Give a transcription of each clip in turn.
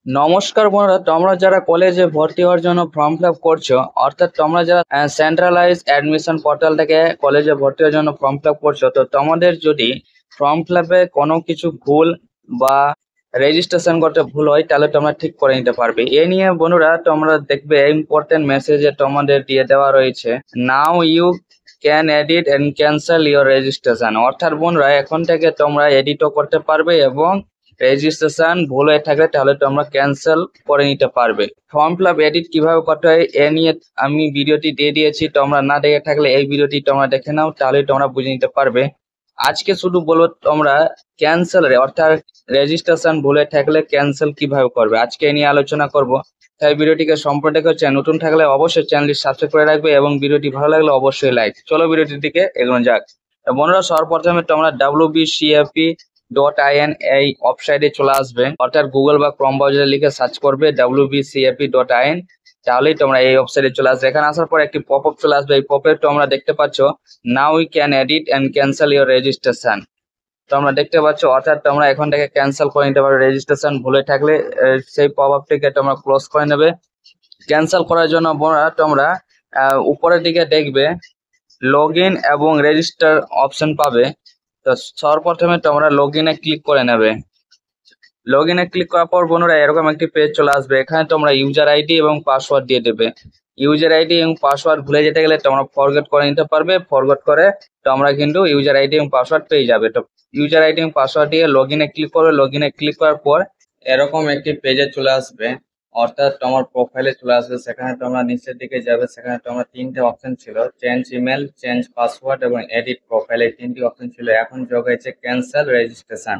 নমস্কার বন্ধুরা, তোমরা যারা কলেজে ভর্তি হওয়ার জন্য ফর্ম ফিল আপ করছো, অর্থাৎ তোমরা যারা সেন্ট্রালাইজ অ্যাডমিশন পোর্টাল থেকে কলেজে ভর্তি হওয়ার জন্য ফর্ম ফিল আপ করছো, তো তোমাদের যদি ফর্ম ফিল আপে কোনো কিছু ভুল বা রেজিস্ট্রেশন করতে ভুল হয়, তাহলে তোমরা ঠিক করে নিতে পারবে। এ নিয়ে বন্ধুরা তোমরা দেখবে ইম্পর্টেন্ট মেসেজে তোমাদের দিয়ে দেওয়া রয়েছে, now you can edit and cancel your registration. অর্থাৎ বন্ধুরা এখন থেকে তোমরা এডিটও করতে পারবে এবং রেজিস্ট্রেশন ভুল হয়ে থাকলে তাহলে তোমরা ক্যান্সেল করে নিতে পারবে। ফর্ম ফিল আপ এডিট কিভাবে করতে হয় এ নিয়ে আমি ভিডিওটি দিয়ে দিয়েছি, তোমরা না দেখে থাকলে এই ভিডিওটি তোমরা দেখে নাও, তাহলে তোমরা বুঝে নিতে পারবে। আজকে শুধু বলবো তোমরা ক্যান্সেল অর্থাৎ রেজিস্ট্রেশন ভুলে থাকলে ক্যান্সেল কিভাবে করবে, আজকে এই নিয়ে আলোচনা করব। তাই ভিডিওটিকে সম্পূর্ণ দেখে নতুন থাকলে অবশ্যই চ্যানেলটি সাবস্ক্রাইব করে রাখবে এবং ভিডিওটি ভালো লাগলে অবশ্যই লাইক। চলো ভিডিওটির দিকে এগোনো যাক। বন্ধুরা সর্বপ্রথমে তোমরা wbcap.in এই ওয়েবসাইটে চলে আসবে, অর্থাৎ গুগল বা ক্রোম ব্রাউজারে লিখে সার্চ করবে wbcap.in, তাহলেই তোমরা এই ওয়েবসাইটে চলে আসবে। এখানে আসার পর একটি পপ আপ চলে আসবে। এই পপ আপ তোমরা দেখতে পাচ্ছ, now we can edit and cancel your registration. তোমরা দেখতে পাচ্ছ, অর্থাৎ তোমরা এখন থেকে ক্যান্সেল করে নিতে পারো রেজিস্ট্রেশন ভুলে থাকলে। সেই পপ আপটিকে তোমরা ক্লোজ করে নেবে। ক্যান্সেল করার জন্য তোমরা উপরের দিকে দেখবে লগ ইন এবং রেজিস্টার অপশন পাবে। তো সর্বপ্রথমে তোমরা লগ ইনে ক্লিক করে নেবে। লগ ইনে ক্লিক করার পর বন্ধুরা এরকম একটি পেজ চলে আসবে। এখানে তোমরা ইউজার আইডি এবং পাসওয়ার্ড দিয়ে দেবে। ইউজার আইডি এবং পাসওয়ার্ড ভুলে যেতে গেলে তোমরা ফরগেট করে নিতে পারবে। ফরগেট করে তোমরা কিন্তু ইউজার আইডি এবং পাসওয়ার্ড পেয়ে যাবে। তো ইউজার আইডি এবং পাসওয়ার্ড দিয়ে লগ ইনে ক্লিক করবে। লগ ইনে ক্লিক করার পর এরকম একটি পেজে চলে আসবে, অর্থাৎ তোমার প্রোফাইলে চলে আসবে। সেখানে তোমরা নিচের দিকে যাবে, সেখানে তোমরা তিনটে অপশন ছিল, চেঞ্জ ইমেল, চেঞ্জ পাসওয়ার্ড এবং এডিট প্রোফাইল, এই তিনটি অপশন ছিল। এখন যোগ হয়েছে ক্যান্সেল রেজিস্ট্রেশন।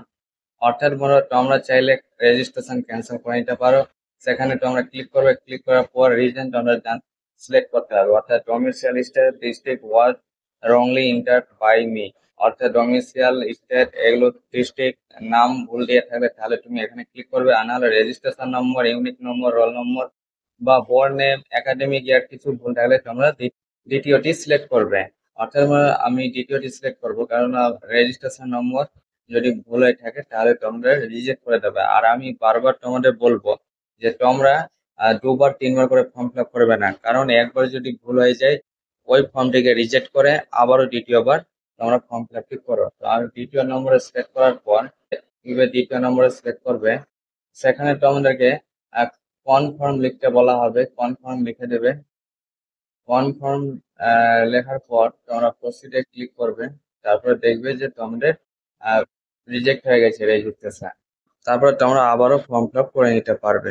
অর্থাৎ তোমরা চাইলে রেজিস্ট্রেশন ক্যান্সেল করে নিতে পারো। সেখানে তোমরা ক্লিক করবে। ক্লিক করার পর রিজন তোমরা সিলেক্ট করতে হবে, অর্থাৎ domicile state district was wrongly entered by me. অর্থাৎ ডোমিসাইল স্টেট এগুলো ডিস্ট্রিক্ট নাম ভুল দিয়ে থাকলে তাহলে তুমি এখানে ক্লিক করবে। আর নাহলে রেজিস্ট্রেশন নম্বর, ইউনিট নম্বর, রোল নম্বর বা বোর্ড নেম, একাডেমিক ইয়ার কিছু ভুল থাকলে তোমরা দ্বিতীয়টি সিলেক্ট করবে। অর্থাৎ আমি দ্বিতীয়টি সিলেক্ট করবো, কারণ রেজিস্ট্রেশন নম্বর যদি ভুল হয়ে থাকে তাহলে তোমরা রিজেক্ট করে দেবে। আর আমি বারবার তোমাদের বলবো যে তোমরা দুবার তিনবার করে ফর্ম ফিল আপ করবে না, কারণ একবার যদি ভুল হয়ে যায় ওই ফর্মটিকে রিজেক্ট করে আবারও দ্বিতীয়বার তোমরা ফর্ম ফিল আপটি করো। তো আমি দ্বিতীয় নম্বরে সিলেক্ট করার পর দ্বিতীয় নম্বরে সিলেক্ট করবে। সেখানে তোমাদেরকে কনফার্ম লিখতে বলা হবে, কনফার্ম লিখে দেবে। কনফার্ম লেখার পর তোমরা প্রসিডে ক্লিক করবে। তারপরে দেখবে যে তোমাদের রিজেক্ট হয়ে গেছে রেজিস্ট্রেশন। তারপরে তোমরা আবারও ফর্ম ফিল আপ করে নিতে পারবে।